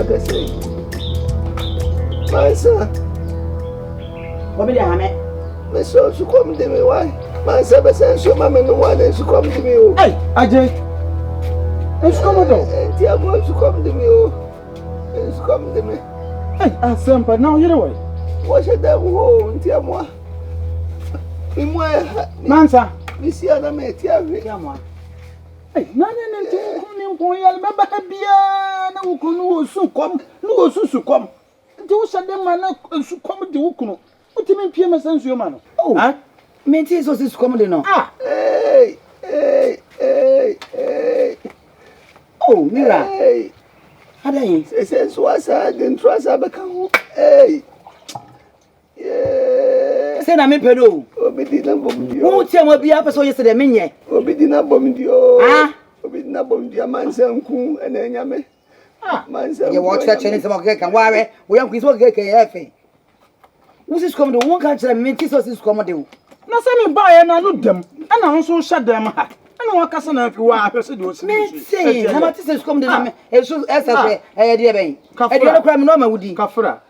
I say. My son. What be the hammer? My son should come to me. Why? My son says, your mamma no one should come to me. Hey, Ajay. It's coming. And dear boy should come to me. It's come to me. Hey, I said, but now you're away. What should I go? Dear moi. Mansa. Miss Yana, my dear. Hey, none of them remember Biana who soon come. No, soon come. Do some man should come to Ukuno. What do you mean, PMS and your man? Oh, Mentis was this comedy no. Ah, hey. Oh, Mira. Hey. How do you say? So I didn't trust Abacan. Hey. Yeah. Say, I'm a pedo. Obedina Bomdio. Who tell me be up so yesterday, Minya? Obedina Bomdio. Ah, Obedina Bomdia, Mansan, and then Yame. ah, Mansan. You watch that Chinese about cake and worry. We have Chris KF. Who's this coming to one country and Mentis was this comedy? Now, send me buy and I look them, and I also shut them. I don't want to say if you are a say, how much is coming to them? As I say, dear Bay. I don't crime no man would be. Kafra.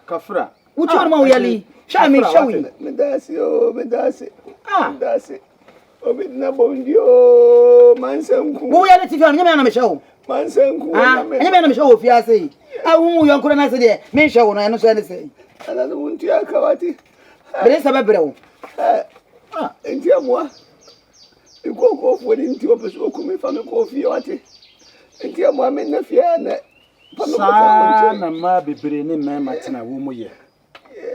Which one more yelly? Shall me show you? Medasi. Ah, That's it. Obedina Bomdio, Mansan. who are the TV on the show? Mansan. Ah, and you made a show if you say. I won't you couldn't answer there. Me show when I know anything. And I don't want to Akawati. But it's a better. And dear moi. You go off with him to open from the coffee. And dear moi, men, if you are Sana ma bebre ne mema tena wo mu ye.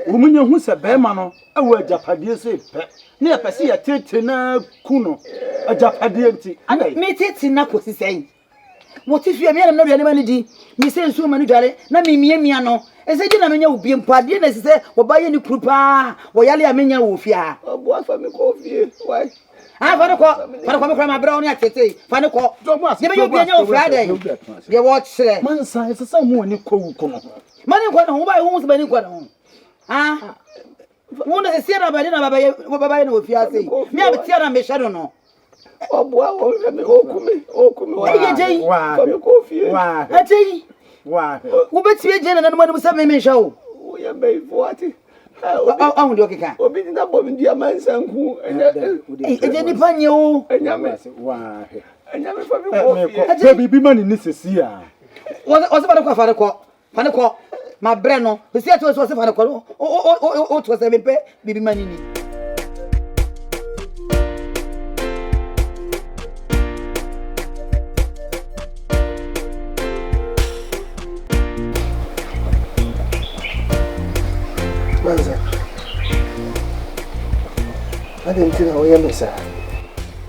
Wo mu nyehu se be ma no awu ajapade se pe. Ne ya pese ya tete na ku no. Ajapade nti. Me tete na ko sisen. Mo ti fi emi na duane mani di. Mi se nsu mani dware na mi mia no. Ese di na menya wo biem pade na sise wo ba ye ni krupa. Wo yale amenya wo fia. Obo afa me coffee. Why? Ah, fane ko me kra bra oni atete. Fane ko. Ne be yo bianya wo fia den. Ye watch re. Mansa ese sa mu ani ko wu ko no. Mani ko no, wo ba wo se bani ko no. Ah. Wo na se na ba ni na baba ye na wo fia sei. Mi abetia na me shadow no. Obo awo me okume. Wa. Me coffee. Wa. Ati. Wa. Wo betie je na mo sa me show. Wo ya be voati. Ah, do keka. Obedina Bomdia Mansanku. E ni panye o. Enyame. Wa. Enyame fa me coffee. Ko bibi mani ni sesi a. O se fane ko. Ma bre no. Be se to se fane ko. O to se me pe bibi mani ni. Manza. I didn't think I was a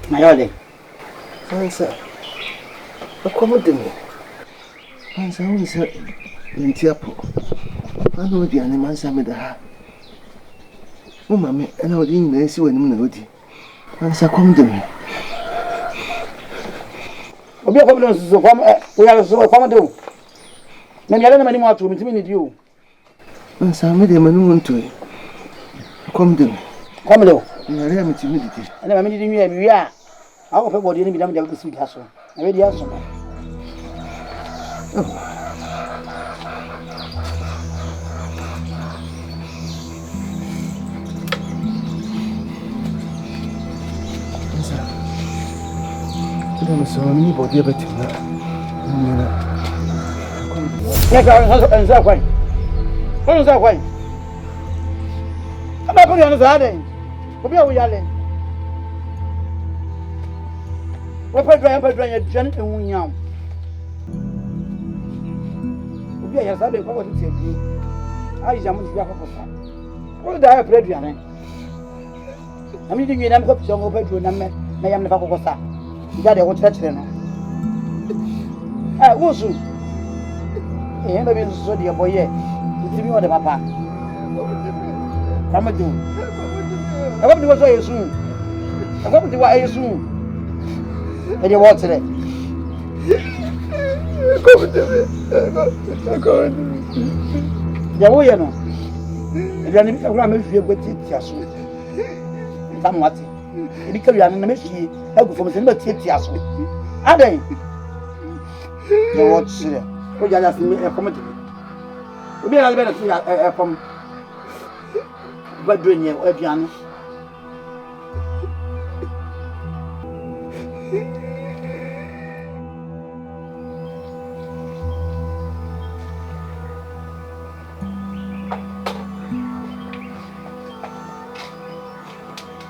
My darling. Manza. Accommodate me. Manza, who is it? In Tiapo. I know the animals are made her. Oh, mammy, and I didn't see when you know it. Manza, come to me. Obi akoblo so kwam we are so kwam do. Na mi ala na mani mo atu mi timi ni di o. Manza, me de manu wonto. Come to me. Come do. Na re mi timi di. Na ma mi di nwi wi a. A ko fe body ni bi na me jago si ga so. Na we di aso. I'm sorry, I'm not going to be able to. I'm sorry. I'm sorry. I'm not going to say we are yelling. We're playing a gent and young. We are having what you say. I am going to be what did I have read? I'm eating them up some over to them. I am the Facosa. Daddy, what's that? Ah, who's you? Eh, maybe it's so dear boy. You see me on the papa. Come and do. I want to go so soon. I want to go soon. And you want today? Come to me. Yeah, you know. If you are not going to be able to come what? Because you are not making help from the Tiaso. Are they? You watch there. What you ask me a comment? Obi ala be na ti pom. Ba dronye aduane.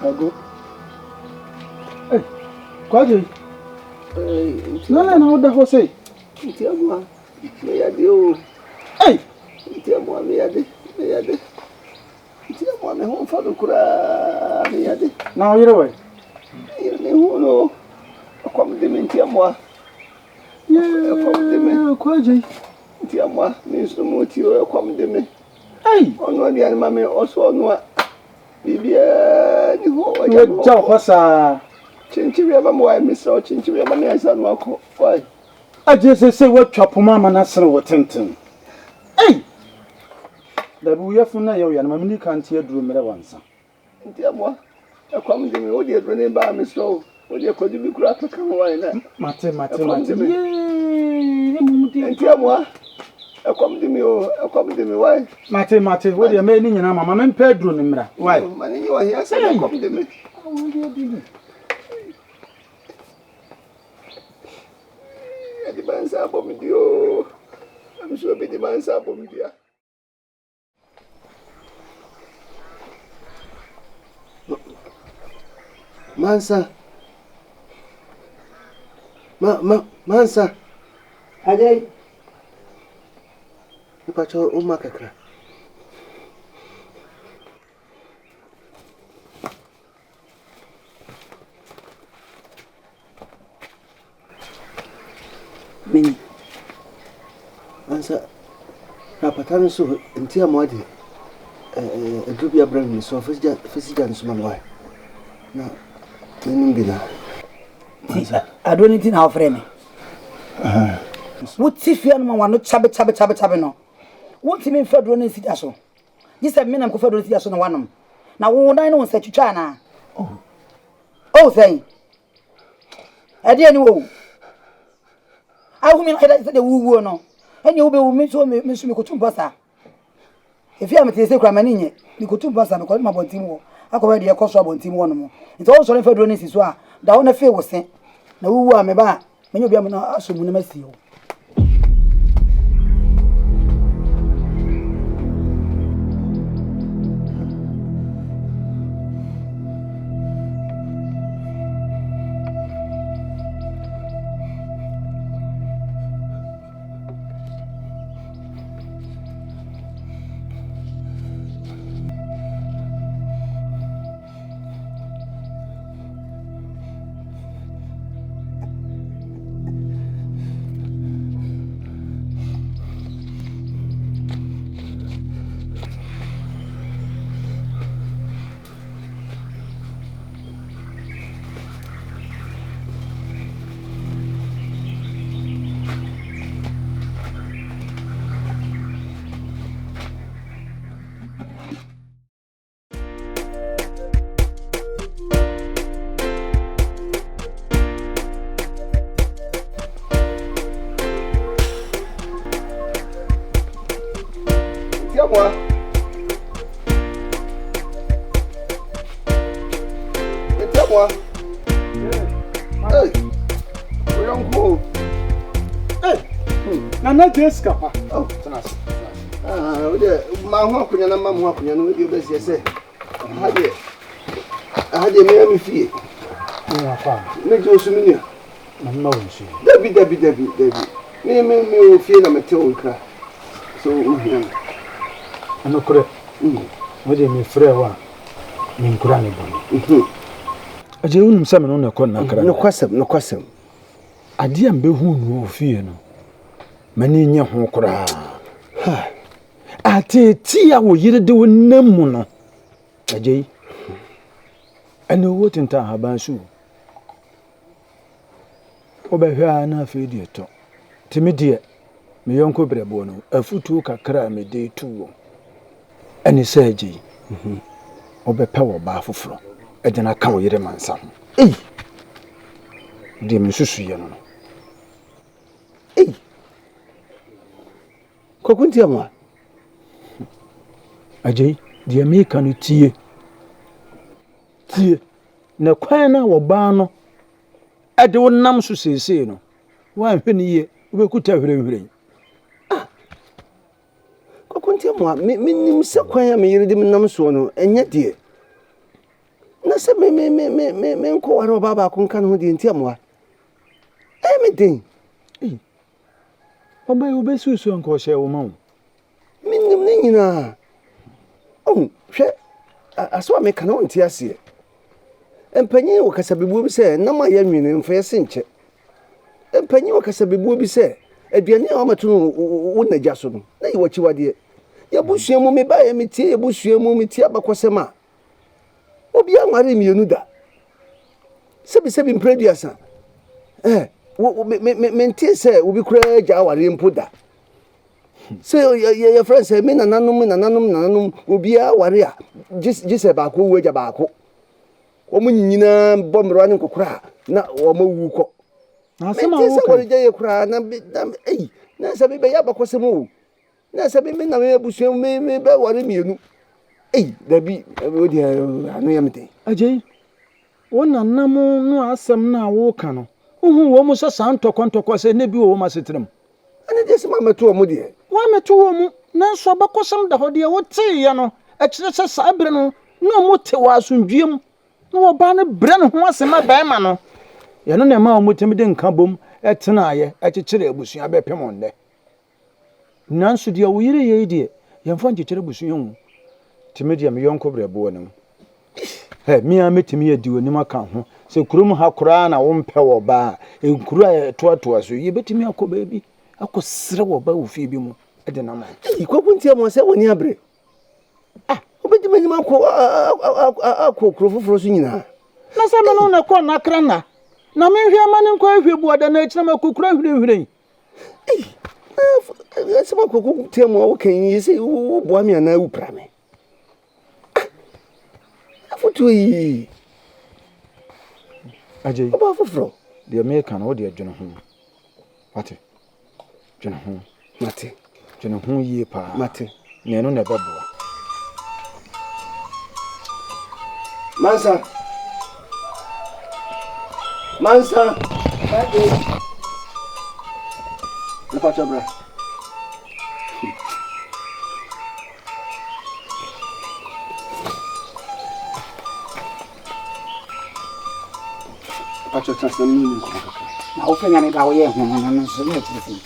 Ago. Hey, kwaje? Nana na oda ho sei. Ntia mo. Me ya de o. Hey, Ntia mo me ya de. Me ya de. Ntia mo me ho fa do kura me ya de. na o yire we. Me ho no. Akwam de me ntia mo. Ye, kwaje? Ntia mo me so mo ti o akwam de me. Hey, Ono de an ma me oso no a. Bibia ni ho wa wo ja ho sa. Chinchiri aba mo ai misro chinchiri aba ne asa no akọ. Why? Aje se watwa poma ma na sere wo tenten. Hey! Da bu yefu na ye na mamini kan tie duro mere wansa. Ntia mo. Akwam de me o de dro ne ba misro. O de kodu bi kura aka ho why na. Mate. Ye mumuti. Ntia mo. Akwam de me o, akwam de me why? Mate, wo de me ni nyina mama me mpa duro ne mra. Why? Mane ni wa hia sa akwam de me. Di bansa bom dio. Am so be di bansa bom dia. Mansa. Mansa. Ajay. Ipacho umma kakra. Mini. Mansa. Rapatano so ntia mo ade. Dubia brand so fisijan so manwa. Na menim bina. Adoniti na ofre me. Wuti fia no ma no chabe no. Wonti me mfa dro na sida so. Gisa me na mko fa dro sida so na wanom. Na wo dan no nsa twitwa na. Oh say. Ade ani wo. Awu me na de wuwo no. Enye wo be wo me so me so me kotum bosa. Efi am te se kra mani nye. Me kotum bosa me ko ma bontim wo. Akọ be de ekoso abontim wo no mo. Nti wo so le fa dro na siso a da wo na fe wo se. Na wuwo a me ba menye obi am na aso mu na masi wo. Moi. C'est moi. Hey. We don't go. Hey. Nana Jessica pa. Oh, tanas. We dey ma ho akunya na ma ho akunya no we dey besi ese. Hade me fie. Ni afa. Me jo su minia. Na ma wo nsi. Dabi. Me fie na mete o kra. So uhia. Ano kure. Wo de me frɛ wa. Me nkura ne bɔne. Aje unum sɛ me no na kɔ na kra. No kwasem. Ade am behu no ofie no. Mani nye ho kura. Ha. Ate ti a wo yire de wo namu no. Aje. Ani wo tinta haban su. Obehwa na afi de to. Timi de me yonko brebo no. Afutu kakra me de tuwo. Ani sɛ aje. Obepa wo ba foforo. Ejana ka wo yire mansa ho. De me susu ye no. Kokunti amwa. Ajay, the American tie. Na kwan na wo ba no ade wo nam so sesei no wa hwe ne ye wo bekuta hwerehwere kokunti mo nim se kwan ya me yire de nam so no enye de na se me nko ware baba ko nka no de ntia mo me din baba yo be susu nko hye wo ma wo nim ne nyina hwe aso me kana on tia se empanyi wo kasabebuo bi se na ma ya nwene mfa senche empanyi wo kasabebuo bi se aduane a mato no wo nagya so no na yi wachi wade ya busua mu me ba ya metie ya busua mu metie abakosema obi anware mienu da sebi mpreduasa mentie se obi kura ja aware mpo da se ya friends me nananom obi aware a gise ba ko waja ba ko omu nyina bomro ne kokora na omawu ko na sema wo ko je kura na na sabi be ya bakosemo na sabi me na me busu me be ware mienu dabi odi anu ya mete Ajay wona nam no asem na wo ka no hu wo mu sesa ntokon se ne bi wo ma setrem ana je se ma meto wo de wa meto wo mu na so bakosem da ho de wo tie ya no a kire se sabre no no mu te wa asundwem no wo ba ne bre ne ho asema ba ma no ya no na ma wo mutem de nka bom etena aye akikire abusua be pem onde nanso de wo yire ye de yemfa nkikire abusua hu timedia me yonko bre bo ne mi a metimi adi onim aka ho se kurum ha kura na wo mpe wo ba enkuru toatoa so ye betimi akoba bi akosere wo ba wo fi bi mu de na ma ikokunti mo se woni abre obedi manyima ko krofoforo so nyina na se me no na ko na kra na me hwe ama ne nkwa hwe bu oda na akira ma kokura hwere se ma kokunti mo wo kan yi se wo bo ami ana wu prame afutu yi Ajay oba foforo the American o de adwene ho mate dwene ho mate dwene ho yie pa mate ne no na beboa mansa Ajay lepa chabra pacho tsasem ni ko na wo fanya me ba wo ye ho no so ne tiri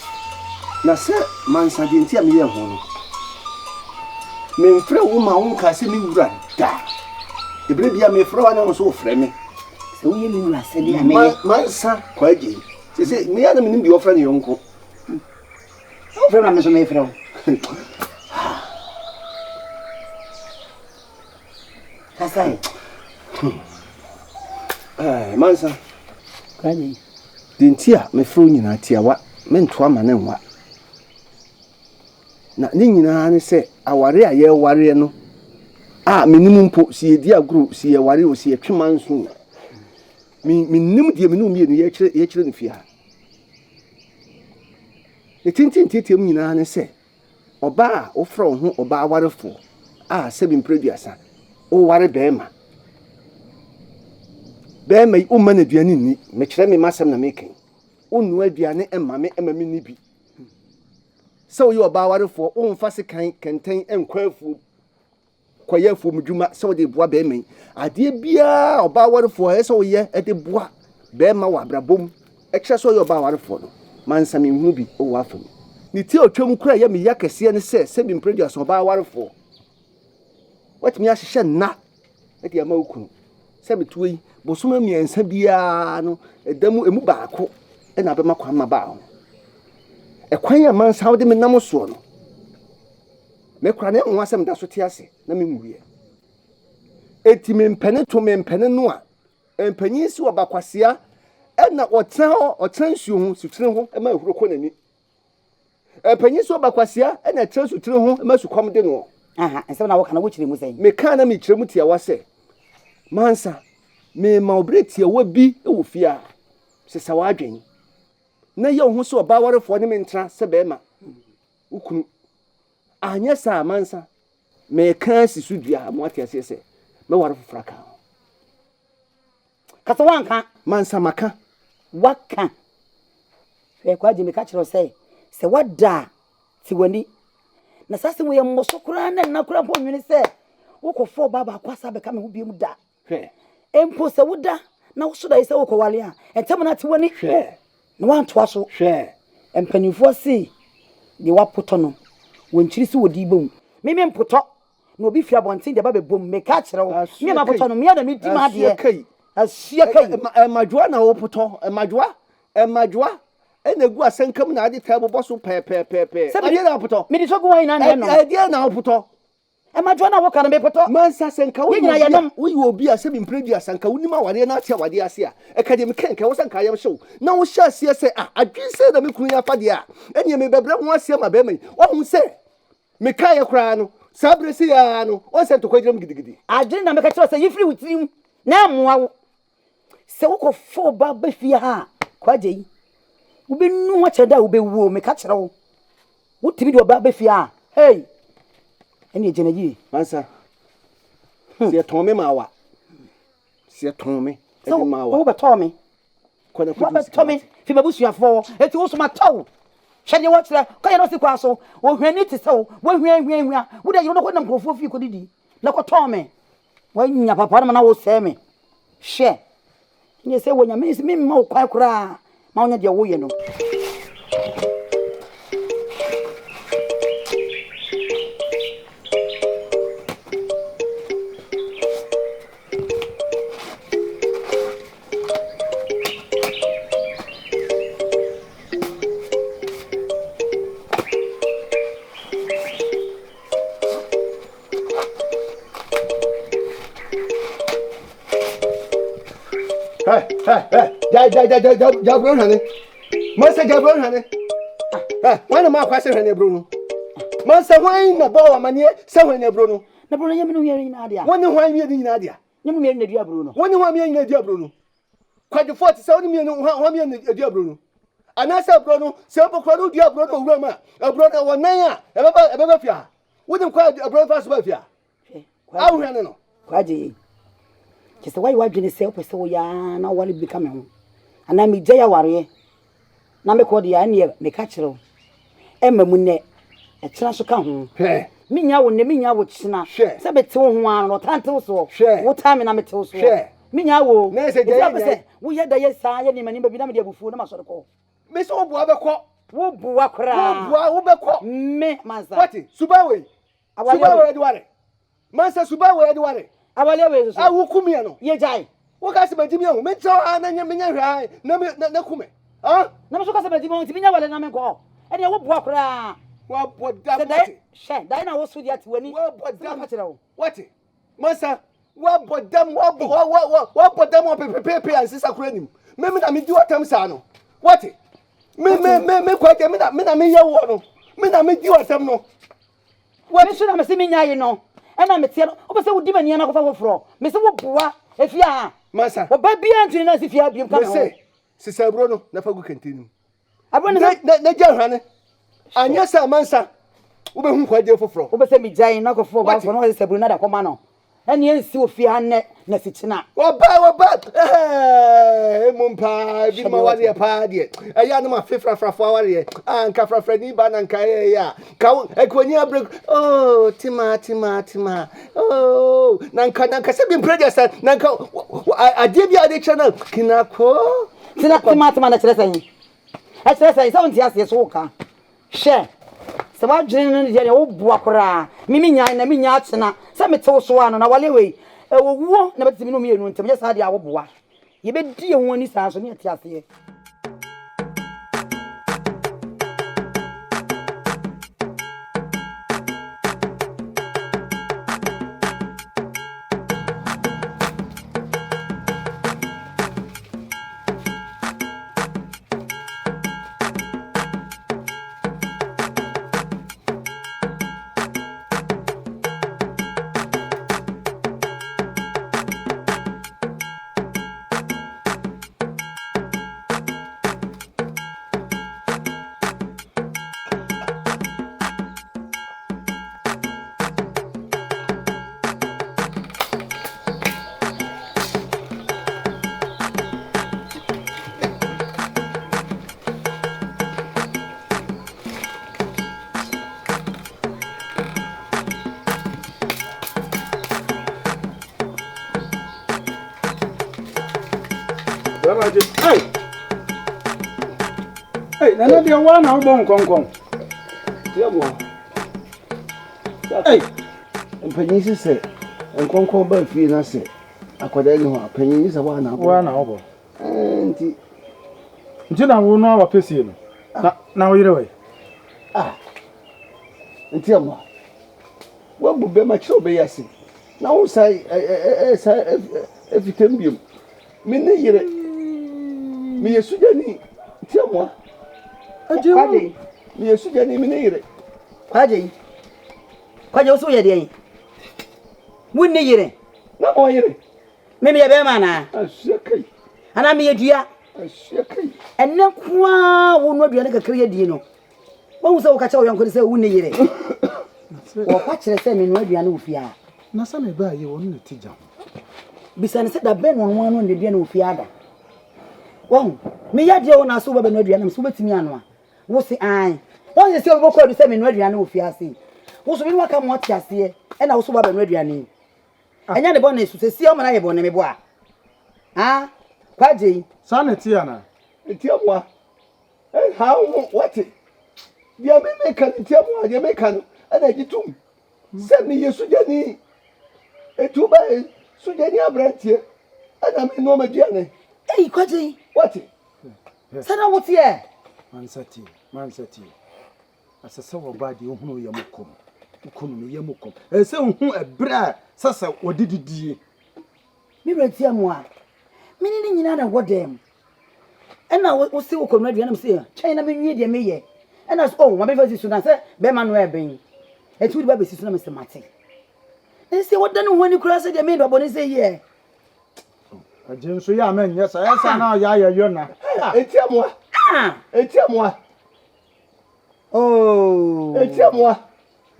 na se mansa de ntia me ye ho no me mfre wo ma won ka se me wura da ebre bia me fre wa na so frɛ me se wo ye me wura se dia me mansa kwaje se me ya na me nim bi ofra ne yonko wo fre na me so me fre wo kasai mansa kwaje dintia me fro nyina tiawa me ntoa ma ne nwa na ne nyina ne se aware a ye ware no menimu mpo si edi agro si ye ware o si etwema nso nim die menum ye no ye kire ne fia etintintitem nyina ne se oba a wo fro ho oba awarefo sebi mpreduasa o ware bema yi o ma na duane ni me kire me masem na me kan onu aduane emame ni bi se wo ye oba awarefo o mfa se kan kenten enkwafu kwayafu mudwuma se wo de boa bema ade bia oba awarefo se wo ye de boa bema wa brabom kire so ye oba awarefo no mansa me hu bi o wa fam ni ti otwam kura ye me yakese ne se bi mpreduasa oba awarefo watimi ahye na de ama ukunu se betuyi bosoma miensa bia no edamu emu baako na abema kwa ma ba ho ekwan ya mansa wo de me nam so no me kura ne nwa asem da so te ase na me muye eti me mpene no a empanyi si obakwasea na otan nsuo ho sutire ho ma ehuro kɔ nani empanyi si obakwasea na tan sutire ho ma sukom de no ese na wo kana wo kire mu sai me kana me kire mu tia wa se mansa me ma obreti wo bi wo fia se sa wadwen na ye ho so oba warefo ne me ntra se be ma ukunu anya sa mansa me kan si sudua mo ate ase se me ware fofra ka kasa wanka mansa maka waka fe kwaje me ka kire say se wada ti wani na sase wo ye mmoso kura na kura po nwini se wo ko fo baba kwasa be ka me ho biem da hwe empo se woda na wo so da se wo ko wale a entem na ti wani hwe na wan to aso hwe empanifo si de wapoto no wonchiri si wodi bom me mpoto na obi fi abontin de baba bom me ka kire wo me ma poto no me da me di ma de asia kai madwa na wo poto madwa ena gu asenkam na ade table boso pepepepe ade na poto me di so gu wan na no ade na wo poto madwa na wo ka na me poto mansa senka wo nyina ya nom wo yi obi ase bi mpredi asanka wo nima wade na atia wade ase a ekade me kenka wo sanka yam show na wo sha ase se adwinse na me kunu ya fade a ene me bebre ho ase ma be mai wo hu se me kan ye kra no sabresi ya no wo se to kwagiram gidigidi adwin na me ka kire say yifri wutirim na amoa wo se wo ko fo ba ba fi ha kwaje yi wo be nu wa cheda wo be wo me ka kire wo wo tibi do ba ba fi ha hey ene ejena yi mansa se tome mawa se tome e mawa wo be to me kwana wo be to me fi babusuafo eti wo so ma taw hwede wo kire ka ye no si kwa so wo hwani ti se wo hwan wo da ye no ko na mkrofo fi ko didi na ko to me wo nya papa na wo se me hwe nye se wo nya me ma wo kwa kura ma wonya de wo ye no Jabron hane. Masa Jabron hane. Wana ma kwase hane bro no. Masa hwan na ba wa mane se hane bro no. na bro nyame no yeri na dia Woni hwan mi edi na dia. nyame yeri na dia bro no Woni hwan mi edi na dia bro no. Kwaje 40 se woni mi hwan mi edi dia bro no. Anasa bro no se bokro no dia bro no wura ma. Bro na wonan a ebeba fia. Woni kwa bro fa so ba fia. Awu hane no. kwaje kese wai wadwene se opese wo ya na wale bi ka me ho ana me gya ya ware na me ko de ya ne me ka kire emamu ne e kira so ka ho minya wo ne minya wo kina se bete wo ho an no tante wo so wo ta me na me te wo so minya wo na se gya ya wo ye da ye sa ye ni mani ba bi na me de abufu na ma so de ko me so bua be ko wo bua kra wo be ko me mansa what subawe subawe de ware mansa subawe de ware awale we so awu kumia no ye jai wo ka se bajimi ho me tso na nya hwa na kume ha na me so ka se bajimi ho ti minya wale na me ko e de wo bua kra wa bodam she dai na wo so di ati wani wa bodam what mansa wa bodam wa bodam wa pepepe ansisa kura nim me na me di watam sa no what me kwa ke me na me ye wo no me na me di watam no wa me so na me se minya ye no ena metie no obese wo di mani na kofa foforo me se wo boa efia mansa oba bia ntuni na se fia biem ka no se sisa bro no na fa gu kantinu abro ne na gya hwane anya sa mansa wo be hu kwaje foforo obese mi gyan na kofa ba fo no se bro na da koma no ene ensi ofia ne na sichina oba mumpa bi ma wari ya pa de aya no ma frafrafo wari anka frafra ni ba na nka ya ka ekwani abre oh tima oh nanka se bi prejudice nanka ade bi ade channel kinako tima na chere sai a chere sai so ntia se so ka she se ba dwene no je wo bua kora mimi nyan na mi nya atena se metew so ano na wale we ewuo na betimi no mienu ntem je sa de awo boa ye be die ho ani sa so ne ati ase Hey, nana dia wa na wo nkonkon. Dia mo. Hey. Mpanyin sise nkonkon ba fie na se. Akoda ni ho panyin sise wa na wo. Wa na wo. Nti na wo no awapesie no. Na wo yire we. Nti amo. Wo bu be ma chiro be yase. Na wo sai efitembium. Me ne yire. Me yesujani. Nti amo. Kwaje. Me yesujani me ne yire. Kwaje usu ye de. Mun ne yire. Na mo yire. Me me be ma na. Ahyekai. Ana me yedua. Ahyekai. Enne kwa wo no aduane kakra yedie no. Ba hu se wo ka cha wo yanko se wo ne yire. Wo kwa kire se me no aduane wo fia. Na sa me ba ye wo no tija. Bisane se da ben won no ne aduane wo fia da. Wo me yade wo na so ba be no aduane so betimi ano a. Wo se an. Wo se wo bokọ du se me no aduane wo fia se. Wo so bi no aka mo tiase e na wo so ba be no aduane. Enya ne bo na esu se si o ma na ye bo ne me bo a. Kwaje sa na ti ana. Ti amwa. How what? Dia me kan ti amwa, dia me kan ana gitum. Se me yesujani. Etuba sujani abrantie. Ana me no maduane. kwaje What? sana wo ti e. Mansati. Asasa wo ba de ohunu ye mokom. Ukunu me ye mokom. Se ohun ebra sasa wodididie. Mi reti amwa. Mini ni nyina na wodem. Ena wo se wo komna duane mse. China me nwie de me ye. Ena so ma be fa sisu na se be ma no eben. Etu di ba be sisu na me se mate. Se wodan ho ni kura se de me do boni se ye. Ajenso ya men yesa na ya yona. Eti amwa. Eti amwa. Oh. Eti amwa.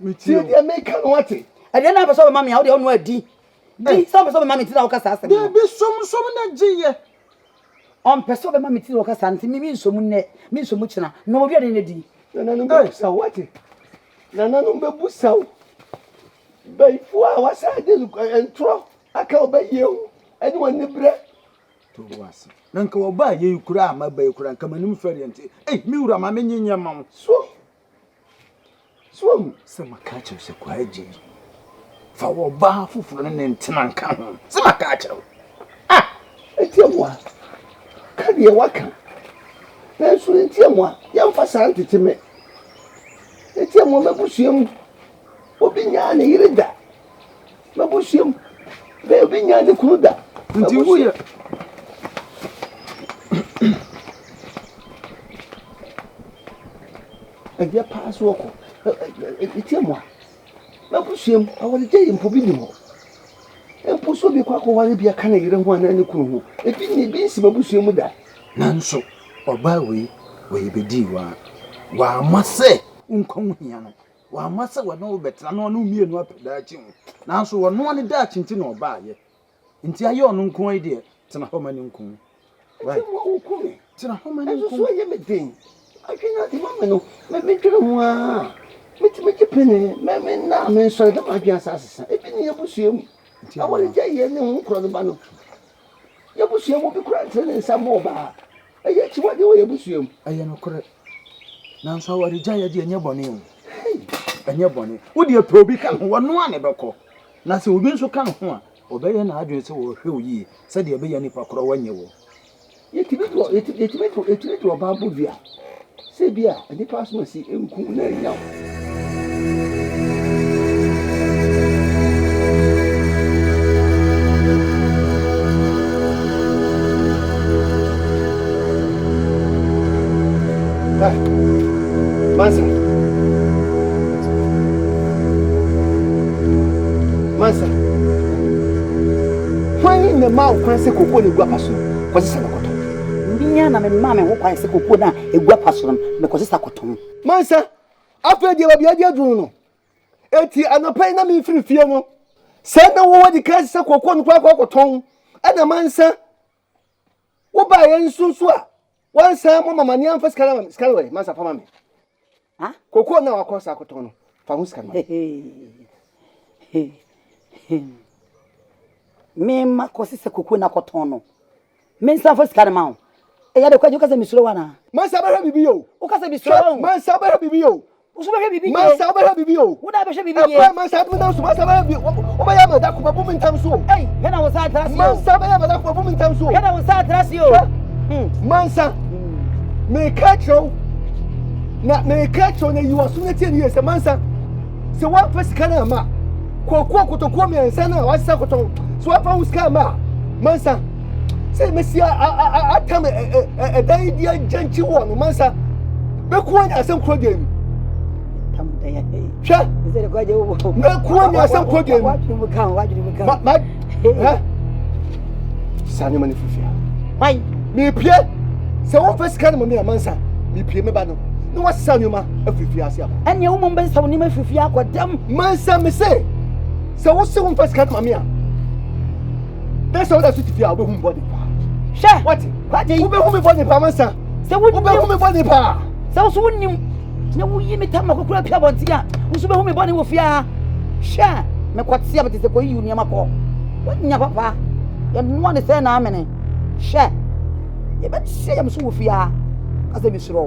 Miti dia me kan what? Ade na person mama ya wo de onu adi. Di so person mama ti na wo kasa asem. De bi som na giye. On person be mama ti wo kasa nti mi nsomu ne, mi nsomu kina. No obi ade ne di. Na no be sa what? Na no be busaw. Bai fu a wasa de entro aka obayewu. Anyone ne bre to wase. Na nka wo ba ye kura ama ba ye kura nka manim fere nti. Mi wura ma menyinya ma. So se makache se kwaje. Fa wo ba fufuru ne ntena nka ho. Se makache. Eti amwa. Ka de waka. Na so eti amwa, ya mfa san teteme. Eti amwa mabusuam. Obi nya ne yireda. Mabusuam. Be obi nya ne kuruda. Nti wo ye Egia pass woko. Eti amwa. Mabusuam awole je mpo bi ni mo. Empo so bi kwa ko wale bia ka na yire ho ana ne kunu ho. Ebi ni bi nsi mabusuam da. nanso oba we bedi wa amase nkon hia no wa amase wa no betra no mienu apeda chi ho nanso wo no ne da chinti na oba ye nti aye ono nkon ai de tena ho mani nkon Right. tena ho mani nkon So ye me den. Akina di mama no. Me twere ho a. Me pene. Me na me so da ma dwan asasa. Ebi ni abusuam. Awole je ye ne ho kro no ba no. Ye abusuam bi kra tene nsa mo ba. Eye chi wade wo ye abusuam. aye no kore nanso awari ja ye de enye bone o enye bone wo de probi ka ho wono ane beko na se obi nso ka ho a obeye na adwen se wo hwe oyi se de obeye nipa kro wanye wo Yetibi to ba bovia. Se bia, ani pass no si enku na nya. Mansa. When in the mouth can say koko ni gua paso. Kwasi sana koto. Binya na me mama wo kwan se koko na egua paso me kwasi sakotom. Mansa, after the baby adi adunu no. Eti anopai na me firi fie no. Se na wo wadi kan se koko no kwa koton. Ana mansa. Wo ba ye nsunsu a. Wan sa mo mama ni amfa skala we mansa fa mama. Ha? Koko na wakosa koton no. Fa hu skala. Me ma kwasi se koko na koton no. mensa for scan ma e ya de kwa joka se misuro wana man sa ba bibi yo o ka se misuro man sa ba bibi yo o so ba bibi man sa ba bibi yo wo na be hwe bibi ye man sa ba so man sa ba bibi o ba ya ma da ko ba bu min tam so ei he na wo sa trasi man sa ba ya ma da ko ba bu min tam so he na wo sa trasi yo man sa me catch na you asu na tie ni se man sa se wa fa sika na ma ko kotoko me nsa na wa sa koton so wa fa uska ma man sa se mesia atam dai dia janchi wo no man sa be ko anya asem kro dem tam da ya sha ze ko je wo be ko anya asem kro dem wajiri mu kan ma ha sani mani fufia pai me pie se wo fa sika na me man sa me pie me ba no no wa sani ma afifia ase aba anya wo mo ben sa woni ma fifia akodam man sa me se wo se wo fa sika na me a that's all that you feel we hum body pa sha what kwaje wo be hum body pa man sa se wo be hum body pa se wo so wonim na wo yi metam akokura pia bonti a wo so be hum body wo fia sha me kwatse abete se ko yi uni amako wonya papa ya no ne se na amene sha ye bet se yam so wo fia asa mi suro